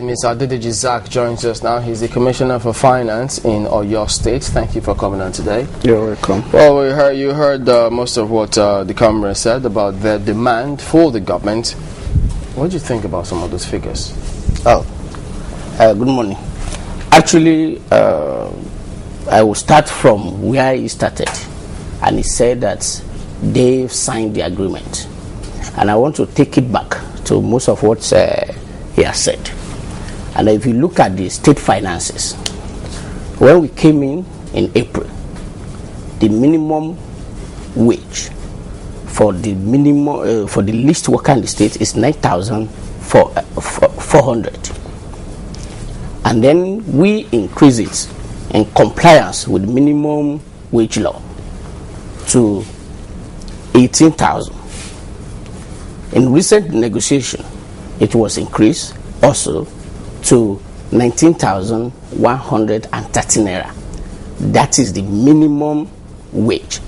Mr. Adedeji Zach joins us now. He's the Commissioner for Finance in Oyo State. Thank you for coming on today. You're welcome. Well, you heard most of what the comrade said about their demand for the government. What do you think about some of those figures? Good morning. Actually, I will start from where he started. And he said that they've signed the agreement. And I want to take it back to most of what he has said. And if you look at the state finances, when we came in April, the minimum wage for the minimum for the least worker in the state is 9,400, and then we increase it in compliance with minimum wage law to 18,000. In recent negotiation, it was increased also to 19,130 naira. That is the minimum wage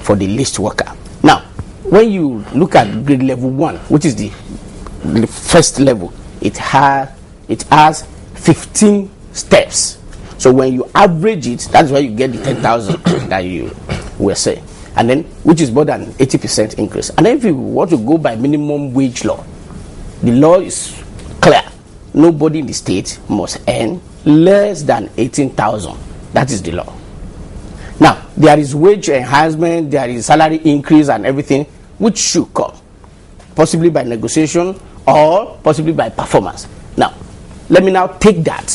for the least worker. Now, when you look at grade level 1, which is the first level, it has 15 steps. So when you average it, that's why you get the 10,000 that you were saying, and then which is more than 80% increase. And then if you want to go by minimum wage law, the law is clear. Nobody in the state must earn less than 18,000. That is the law. Now, there is wage enhancement, there is salary increase and everything, which should come, possibly by negotiation or possibly by performance. Now, let me now take that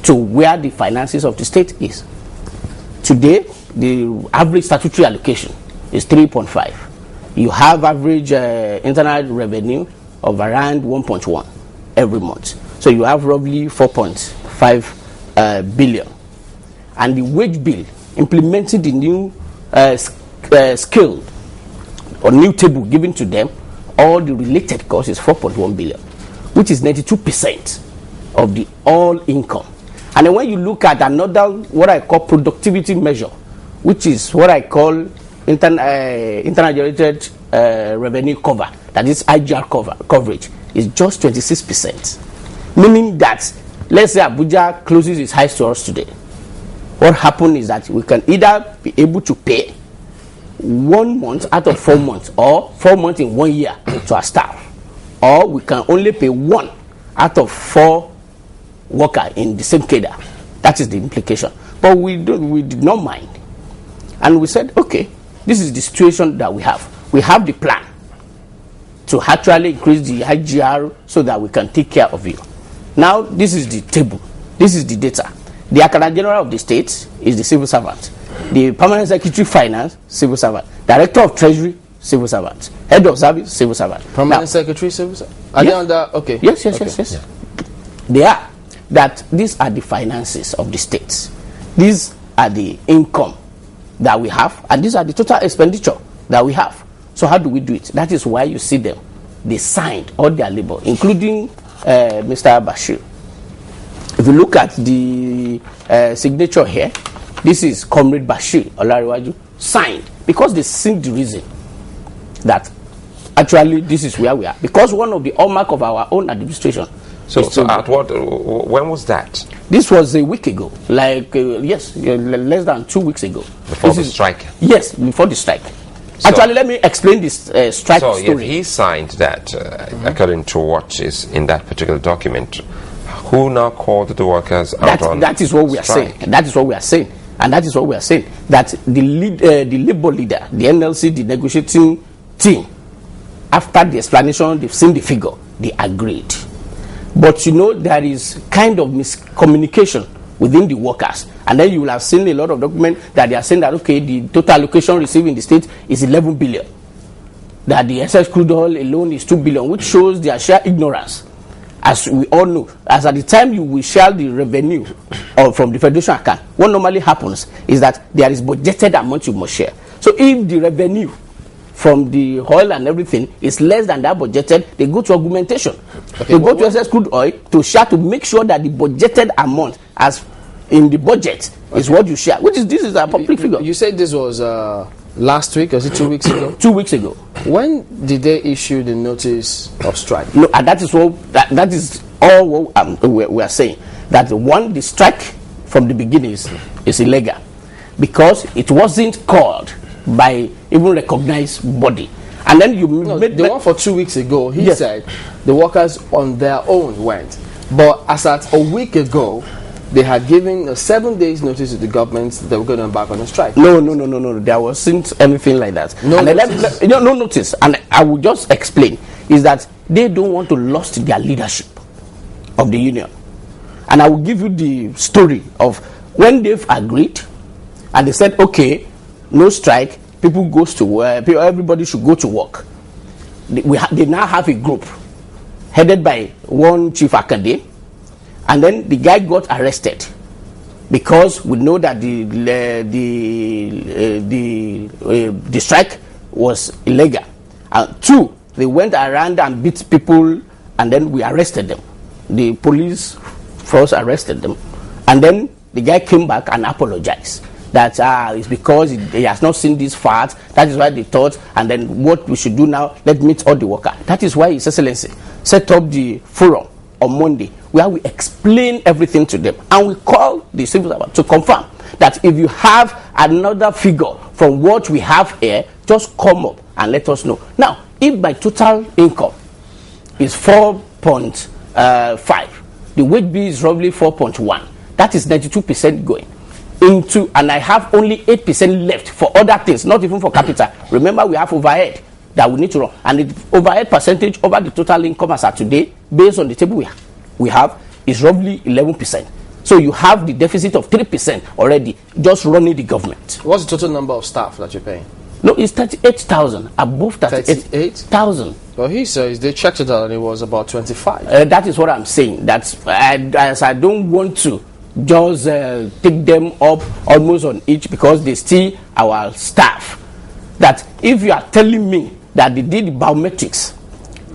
to where the finances of the state is. Today, the average statutory allocation is 3.5. You have average internal revenue of around 1.1 every month. So you have roughly 4.5 billion. And the wage bill implementing the new scale or new table given to them, all the related costs is 4.1 billion, which is 92% of the all income. And then when you look at another, what I call productivity measure, which is what I call internal generated revenue cover, that is IGR coverage, is just 26%. Meaning that, let's say Abuja closes its high stores today. What happened is that we can either be able to pay 1 month out of 4 months, or 4 months in 1 year to our staff, or we can only pay 1 out of 4 workers in the same cadre. That is the implication. But we did not mind, and we said, okay, this is the situation that we have. We have the plan to actually increase the IGR so that we can take care of you. Now, this is the table. This is the data. The Accountant General of the state is the civil servant. The Permanent Secretary Finance, civil servant. Director of Treasury, civil servant. Head of Service, civil servant. Permanent Secretary, civil servant? Are they under? Okay. Yes. Yeah. They are. That these are the finances of the states. These are the income that we have, and these are the total expenditure that we have. So how do we do it? That is why you see them. They signed all their labor, including Mr. Bashir. If you look at the signature here, this is Comrade Bashir Olariwaju, signed, because they see the reason that actually this is where we are. Because one of the hallmark of our own administration. So at what? When was that? This was a week ago, like less than 2 weeks ago. Before the strike. Yes, before the strike. So, actually, let me explain this strike story. So, if he signed that, according to what is in that particular document, who now called the workers out on that is what we are strike? saying. That is what we are saying. And that is what we are saying. That the labor leader, the NLC, the negotiating team, after the explanation, they've seen the figure, they agreed. But you know, there is kind of miscommunication within the workers. And then you will have seen a lot of documents that they are saying that, okay, the total allocation received in the state is 11 billion. That the excess crude oil alone is 2 billion, which shows their sheer ignorance. As we all know, as at the time you will share the revenue from the federation account, what normally happens is that there is budgeted amount you must share. So if the revenue from the oil and everything is less than that budgeted, they go to augmentation. Okay, they go to excess crude oil to share, to make sure that the budgeted amount as in the budget is what you share, which is, this is a public figure. You said this was Last week, or is it 2 weeks ago? 2 weeks ago. When did they issue the notice of strike? No, and that is what that is all what we are saying. That the strike from the beginning is illegal because it wasn't called by even recognized body. And then you made the one for 2 weeks ago. He said the workers on their own went, but as at a week ago, they had given a 7 days notice to the government that they were going to embark on a strike. No. There wasn't anything like that. No notice. And I will just explain. Is that they don't want to lose their leadership of the union. And I will give you the story of when they've agreed and they said, okay, no strike, people goes to work, everybody should go to work. They now have a group headed by one chief Akande. And then the guy got arrested because we know that the strike was illegal. And 2, they went around and beat people, and then we arrested them. The police force arrested them, and then the guy came back and apologized. That it's because he has not seen these facts. That is why they thought. And then what we should do now? Let's meet all the workers. That is why His Excellency set up the forum on Monday, where we explain everything to them, and we call the civil servant to confirm that if you have another figure from what we have here, just come up and let us know. Now, if by total income is 4.5, the wage bill is roughly 4.1. That is 92% going into, and I have only 8% left for other things, not even for capital. Remember, we have overhead that we need to run, and the overhead percentage over the total income as of today, based on the table we have, is roughly 11%. So you have the deficit of 3% already just running the government. What's the total number of staff that you're paying? No, it's 38,000, above 38,000. Well, he says they checked it out and it was about 25. That is what I'm saying. As I don't want to just take them up almost on each, because they still our staff. That if you are telling me that they did the biometrics,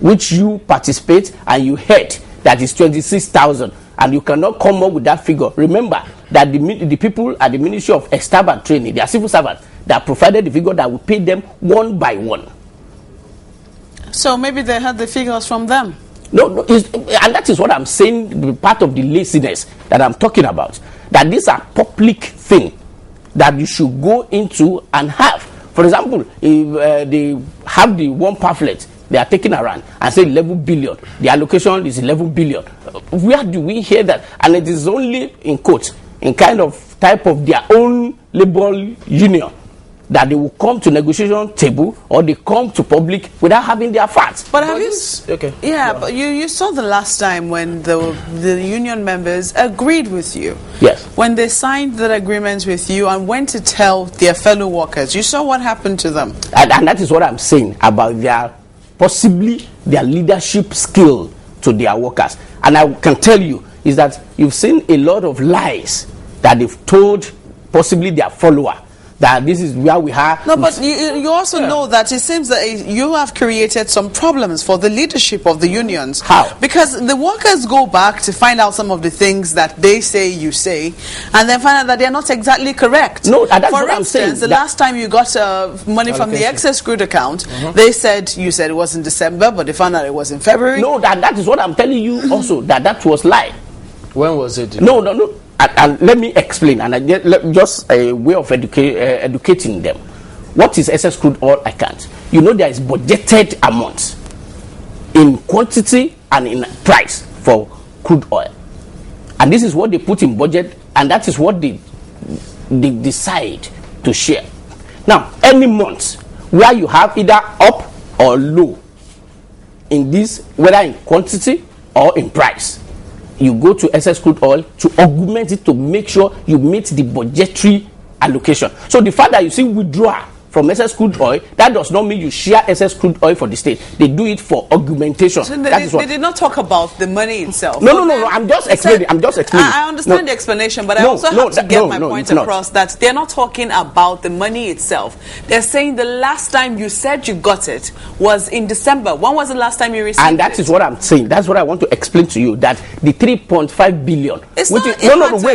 which you participate and you heard that is 26,000, and you cannot come up with that figure. Remember that the people at the Ministry of Staff and Training, they are civil servants, that provided the figure that will pay them one by one. So maybe they had the figures from them. No, and that is what I'm saying, part of the laziness that I'm talking about. That these are public things that you should go into and have. For example, if they have the one pamphlet they are taking around and say 11 billion, the allocation is 11 billion. Where do we hear that? And it is only in quotes, in kind of type of their own labor union, that they will come to negotiation table or they come to public without having their facts. But have you? Okay. Yeah, but you saw the last time when the union members agreed with you. Yes. When they signed that agreement with you and went to tell their fellow workers, you saw what happened to them. And that is what I'm saying about possibly their leadership skill to their workers. And I can tell you is that you've seen a lot of lies that they've told possibly their follower, that this is where we are. No, but you also know that it seems that you have created some problems for the leadership of the unions. How? Because the workers go back to find out some of the things that they say you say, and then find out that they're not exactly correct. No, that's for what I'm saying. instance, the last time you got money from the excess crude account, you said it was in December, but they found out it was in February. No, that is what I'm telling you also, that was lie. When was it? No. And let me explain, and just a way of educating them. What is excess crude oil account? You know, there is budgeted amounts in quantity and in price for crude oil, and this is what they put in budget, and that is what they decide to share. Now, any month where you have either up or low in this, whether in quantity or in price, you go to excess crude oil to augment it to make sure you meet the budgetary allocation. So the fact that you see withdrawal from excess crude oil, that does not mean you share excess crude oil for the state. They do it for augmentation. So they did not talk about the money itself. No. I'm just explaining. I understand the explanation, but I also have to get my point across that they're not talking about the money itself. They're saying the last time you said you got it was in December. When was the last time you received it? And that is what I'm saying. That's what I want to explain to you, that the 3.5 billion.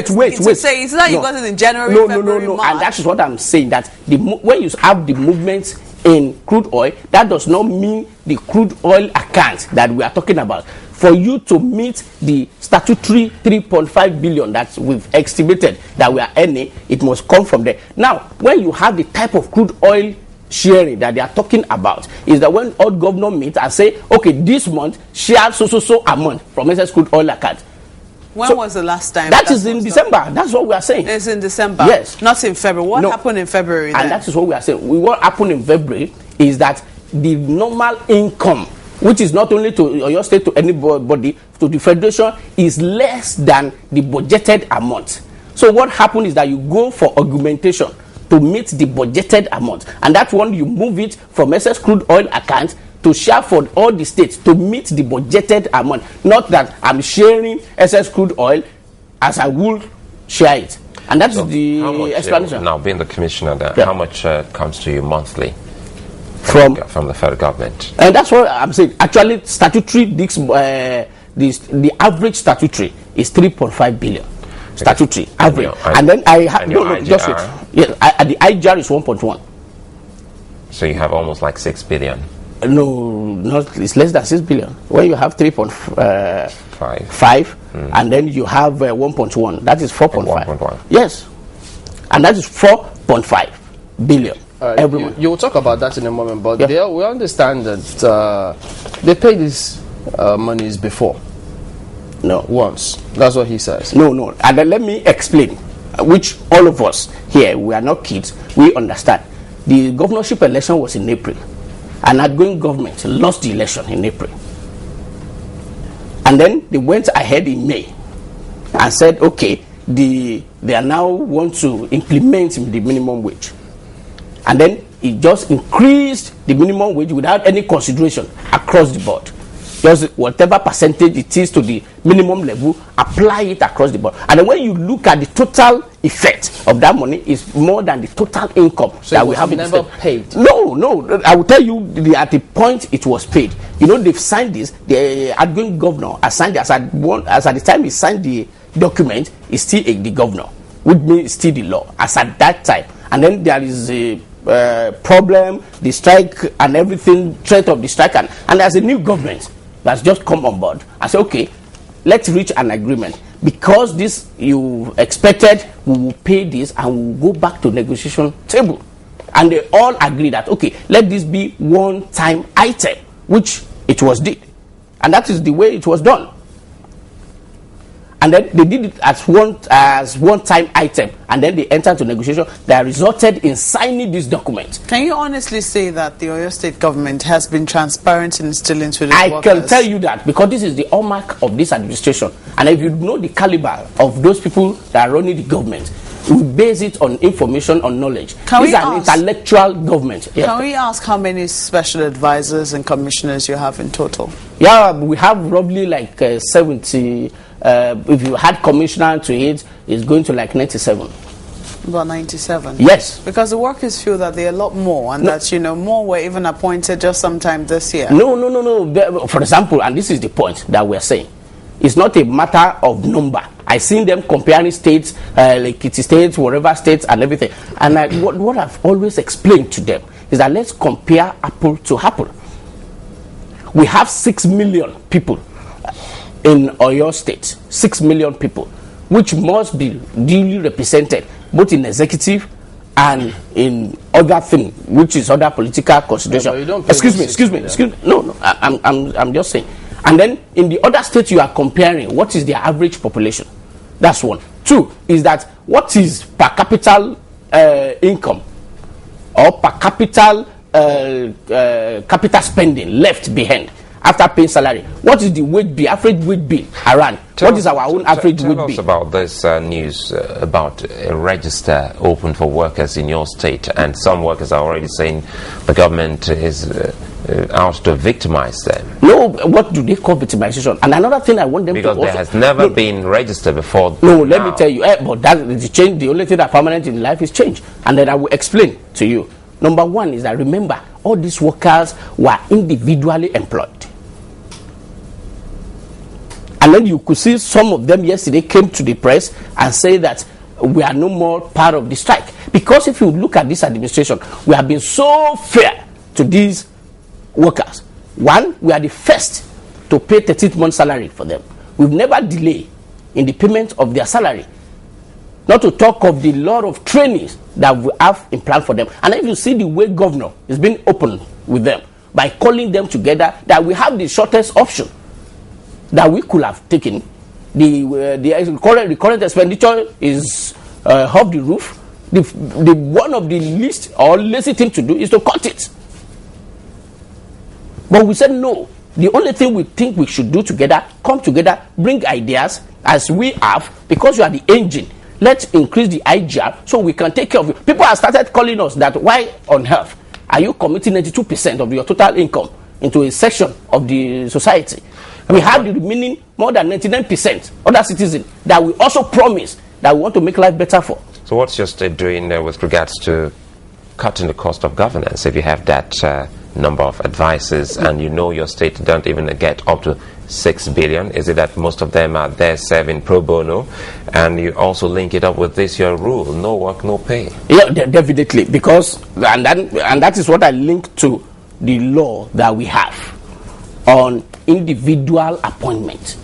Wait. To say it's not you got it in January, February, March. And that is what I'm saying, that when you have the movements in crude oil, that does not mean the crude oil account that we are talking about. For you to meet the statutory 3.5 billion that we've estimated that we are earning, it must come from there. Now, when you have the type of crude oil sharing that they are talking about, is that when all governor meet and say, okay, this month share so amount from SS crude oil account. When was the last time? That is in December. That's what we are saying. It's in December. Yes. Not in February. What happened in February then? And that is what we are saying. What happened in February is that the normal income, which is not only to your state, to anybody, to the federation, is less than the budgeted amount. So what happened is that you go for augmentation to meet the budgeted amount, and that one you move it from SS crude oil account to share for all the states to meet the budgeted amount. Not that I'm sharing SS crude oil as I would share it. And that's the explanation. Now, being the commissioner, how much comes to you monthly from the federal government? And that's what I'm saying. Actually, statutory, the average statutory is 3.5 billion. Statutory average. And then I have just wait. Yeah, the IGR is 1.1. So you have almost like 6 billion. No, it's less than 6 billion. When you have 3.5 and then you have 1.1, that is 4.5. Yes, and that is 4.5 billion every month. You will talk about that in a moment, but we understand that they pay these monies before. No, once. That's what he says. No, and then let me explain, which all of us here, we are not kids, we understand. The governorship election was in April. An outgoing government lost the election in April. And then they went ahead in May and said, okay, they are now want to implement the minimum wage. And then it just increased the minimum wage without any consideration across the board. Just whatever percentage it is to the minimum level, apply it across the board. And then when you look at the total effect of that money, is more than the total income that we have never paid. No, I will tell you at the point it was paid. You know, they've signed this. The outgoing governor has signed it. As at the time he signed the document, is still the governor, which means still the law as at that time. And then there is a problem, the strike and everything, threat of the strike, and there's a new government that's just come on board and say, okay, let's reach an agreement. Because this you expected, we will pay this and we will go back to negotiation table. And they all agree that, okay, let this be one-time item, which it was did. And that is the way it was done. And then they did it as one-time item, and then they entered into negotiation that resulted in signing this document. Can you honestly say that the Oyo State government has been transparent in instilling to the workers? I can tell you that because this is the hallmark of this administration. And if you know the caliber of those people that are running the government, we base it on information, on knowledge. This is an intellectual government. Yeah. Can we ask how many special advisors and commissioners you have in total? Yeah, we have roughly like 70. If you had commissioner to it, it's going to like 97. About 97? Yes. Because the workers feel that there are a lot more, and that, you know, more were even appointed just sometime this year. No. For example, and this is the point that we're saying, it's not a matter of number. I've seen them comparing states, like Kitty states, whatever states, and everything. And what I've always explained to them is that let's compare apple to apple. We have 6 million people in Oyo State, 6 million people, which must be duly represented both in executive and in other thing, which is other political consideration. Yeah, excuse me. No, I'm just saying. And then in the other states you are comparing, what is their average population? That's one. Two is that what is per capita income or per capita capital spending left behind after paying salary? What is the wage bill, average wage bill around? What is our own average wage bill? Tell us about this news about a register open for workers in your state, and some workers are already saying the government is out to victimize them. No, what do they call victimization? And another thing I want them because to there has never been registered before. No, let me tell you, but that the change. The only thing that permanent in life is change, and then I will explain to you. Number one is that remember, all these workers were individually employed. And then you could see some of them yesterday came to the press and say that we are no more part of the strike. Because if you look at this administration, we have been so fair to these workers. One, we are the first to pay 13th month salary for them. We've never delayed in the payment of their salary. Not to talk of the lot of trainings that we have in plan for them. And if you see the way governor is being open with them by calling them together, that we have the shortest option that we could have taken. The current expenditure is off the roof. The one of the least or lazy thing to do is to cut it. But we said no. The only thing we think we should do together, come together, bring ideas as we have, because you are the engine. Let's increase the IGR so we can take care of you. People have started calling us that why on earth are you committing 92% of your total income into a section of the society? We have the remaining more than 99% other citizens that we also promise that we want to make life better for. So what's your state doing with regards to cutting the cost of governance? If you have that number of advisors and you know your state don't even get up to 6 billion, is it that most of them are there serving pro bono? And you also link it up with this, your rule, no work, no pay. Yeah, definitely, because, and that is what I link to the law that we have on individual appointment.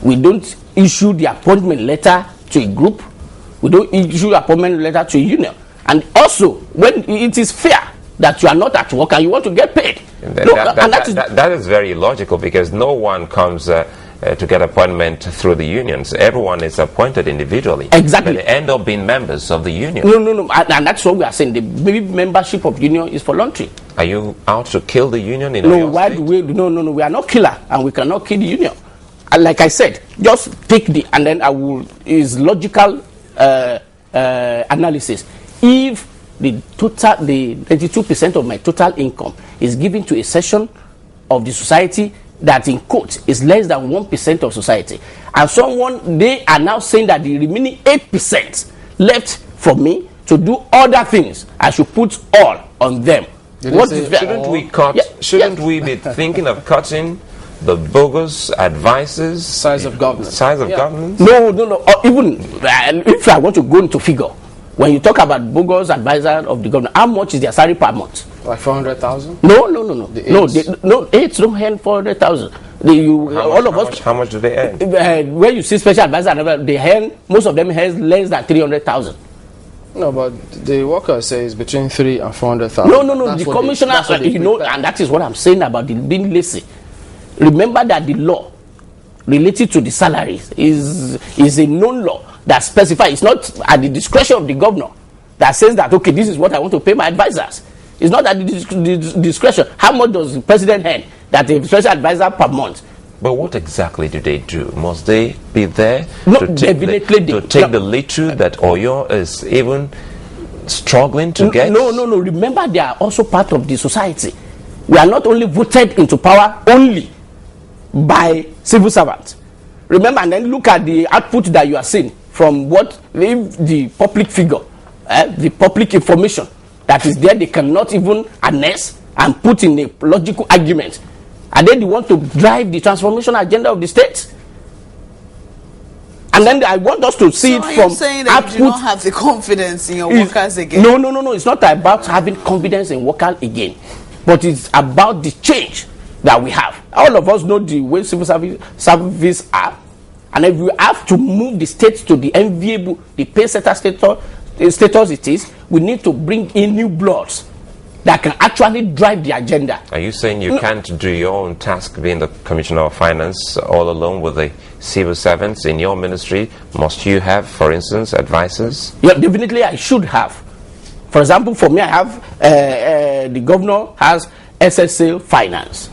We don't issue the appointment letter to a group. We don't issue appointment letter to a union. And also, when it is fair that you are not at work and you want to get paid. That is very logical, because no one comes to get appointment through the unions. Everyone is appointed individually. Exactly. But they end up being members of the union. No. And that's what we are saying. The membership of union is voluntary. Are you out to kill the union in No, why do we? No. We are not killer, and we cannot kill the union. And like I said, just take and then I will is logical analysis. If the 92% of my total income is given to a section of the society that in quotes is less than 1% of society, and they are now saying that the remaining 8% left for me to do other things, I should put all on them. Shouldn't we be thinking of cutting the bogus advisors? Size of government. No. Even if I want to go into figure, when you talk about bogus advisor of the government, how much is their salary per month? Like 400,000? No. Aides don't earn 400,000. How much do they earn? When you see special advisor, most of them earn less than 300,000. No, but the worker says between 300,000 and 400,000. No. The commissioner, and that is what I'm saying about being lazy. Remember that the law related to the salaries is a known law that specifies. It's not at the discretion of the governor that says that, okay, this is what I want to pay my advisors. It's not at the discretion. How much does the president earn that a special advisor per month? But what exactly do they do? Must they be there to take the little that Oyo is even struggling to get? No. Remember, they are also part of the society. We are not only voted into power only by civil servants. Remember, and then look at the output that you are seeing from the public figure, the public information that is there. They cannot even harness and put in a logical argument. And then they want to drive the transformation agenda of the state. And then I want us to see it from you're saying that output. You do not have the confidence in your workers again? No. It's not about having confidence in workers again, but it's about the change that we have. All of us know the way civil service are, and if we have to move the state to the enviable, the pay setter status it is, we need to bring in new bloods that can actually drive the agenda. Are you saying you can't do your own task being the Commissioner of Finance all alone with the civil servants in your ministry? Must you have, for instance, advisors? Yeah, definitely I should have. For example, for me, I have the governor has SSA Finance,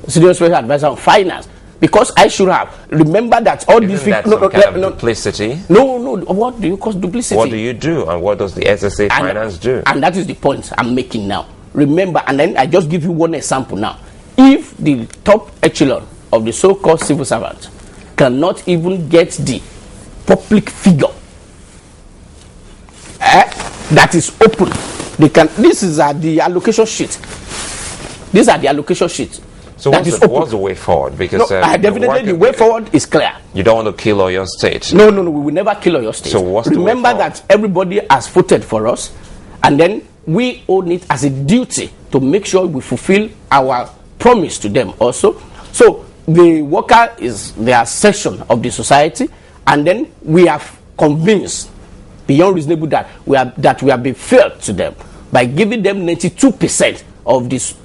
Senior Special Advisor on Finance, because I should have. Remember that all these things. Duplicity? No. What do you call duplicity? What do you do, and what does the SSA Finance do? And that is the point I'm making now. Remember, and then I just give you one example now. If the top echelon of the so-called civil servant cannot even get the public figure that is open, they can. This is the allocation sheet. These are the allocation sheets. So what's the way forward? Because definitely the way forward is clear. You don't want to kill Oyo State. No, we will never kill Oyo State. So what's the way Remember forward? that everybody has voted for us, and then we own it as a duty to make sure we fulfill our promise to them also. So the worker is their section of the society, and then we have convinced beyond reasonable doubt that we have been fair to them by giving them 92% of this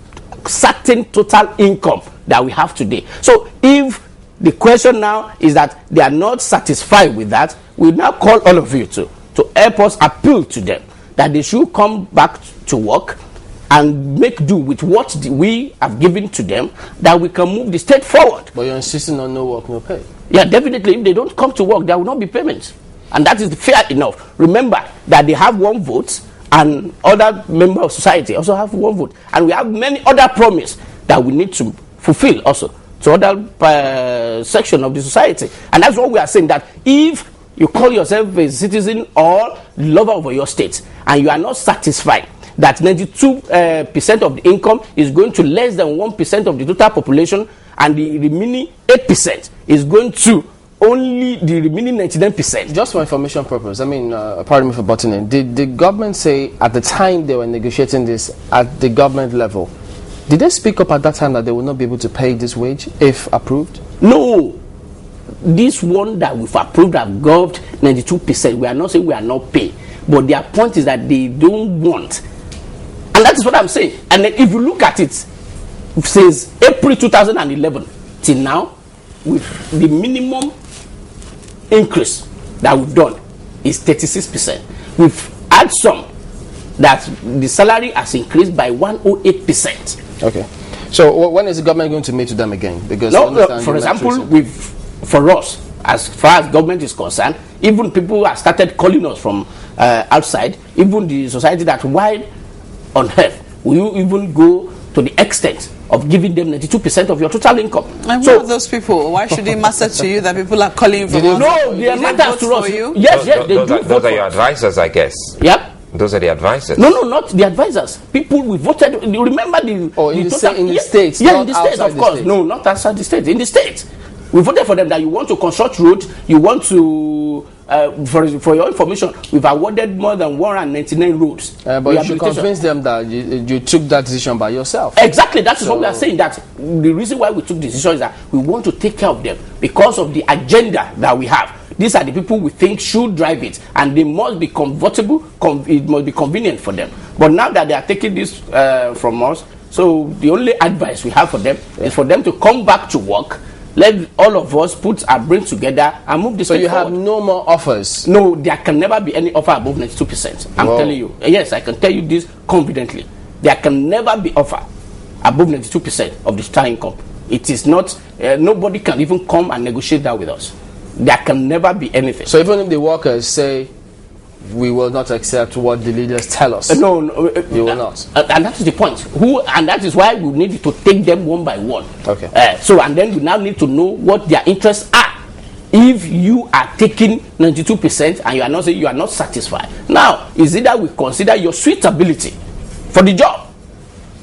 certain total income that we have today. So if the question now is that they are not satisfied with that, we now call all of you to help us appeal to them that they should come back to work and make do with what we have given to them, that we can move the state forward. But you're insisting on no work, no pay. Yeah, definitely. If they don't come to work, there will not be payments. And that is fair enough. Remember that they have one vote, and other members of society also have one vote. And we have many other promises that we need to fulfill also to other section of the society. And that's what we are saying, that if you call yourself a citizen or lover of your state, and you are not satisfied that 92% of the income is going to less than 1% of the total population, and the remaining 8% is going to only the remaining 99%. Just for information purpose, I mean, pardon me for butting in, did the government say at the time they were negotiating this at the government level, did they speak up at that time that they will not be able to pay this wage if approved? No. This one that we've approved have got 92%. We are not saying we are not paying, but their point is that they don't want. And that is what I'm saying. And then if you look at it, since April 2011 till now, with the minimum increase that we've done is 36%. We've had some that the salary has increased by 108%. Okay. So when is the government going to meet to them again? Because for example, for us, as far as government is concerned, even people have started calling us from outside, even the society, that why on earth will you even go to the extent of giving them 92% of your total income? And so, who are those people? Why should it matter to you that people are calling you from outside? No, they matter to us. Yes, they do. Those are your advisors, I guess. Yep. Those are the advisors. No, not the advisors. People we voted. You remember the in the states? Yeah, in the states, of course. No, not outside the states. In the states, we voted for them that you want to construct roads. You want to, for your information, we've awarded more than 199 roads. But you should convince them that you took that decision by yourself. Exactly. That is what we are saying. That the reason why we took the decision is that we want to take care of them because of the agenda that we have. These are the people we think should drive it, and they must be convertible. It must be convenient for them. But now that they are taking this from us, so the only advice we have for them is for them to come back to work. Let all of us put our brains together and move this. So you have no more offers? No, there can never be any offer above 92%. I'm telling you. Yes, I can tell you this confidently. There can never be offer above 92% of the total income. It is not. Nobody can even come and negotiate that with us. There can never be anything. So even if the workers say, we will not accept what the leaders tell us, no, you will not. And that is the point. And that is why we need to take them one by one. Okay. And then we now need to know what their interests are. If you are taking 92% and you are not saying you are not satisfied, now is it that we consider your suitability for the job?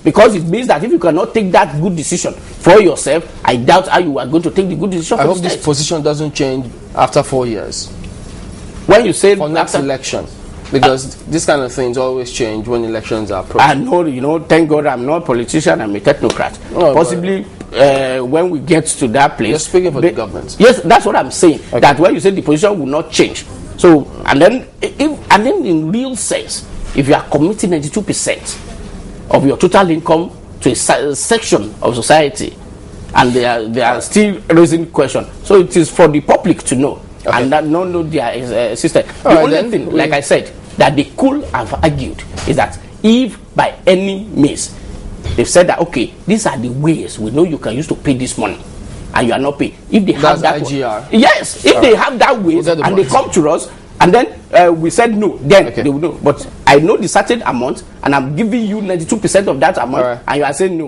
Because it means that if you cannot take that good decision for yourself, I doubt how you are going to take the good decision for I the hope state. this position doesn't change after 4 years. When you say for next election, because this kind of things always change when elections are approaching. I know, thank God I'm not a politician, I'm a technocrat. Possibly when we get to that place. You're speaking for the government. Yes, that's what I'm saying. Okay. That when you say the position will not change. So, and then in real sense, if you are committing 92% of your total income to a section of society, and they are still raising question, so it is for the public to know. Okay. And that know their system. The only thing, like I said, that they could have argued is that if by any means they've said that, okay, these are the ways we know you can use to pay this money, and you are not paying. If they have that IGR. Yes, if they have that way, and they come to us, and then we said no, then they will know. But I know the certain amount, and I'm giving you 92% of that amount, and you are saying no.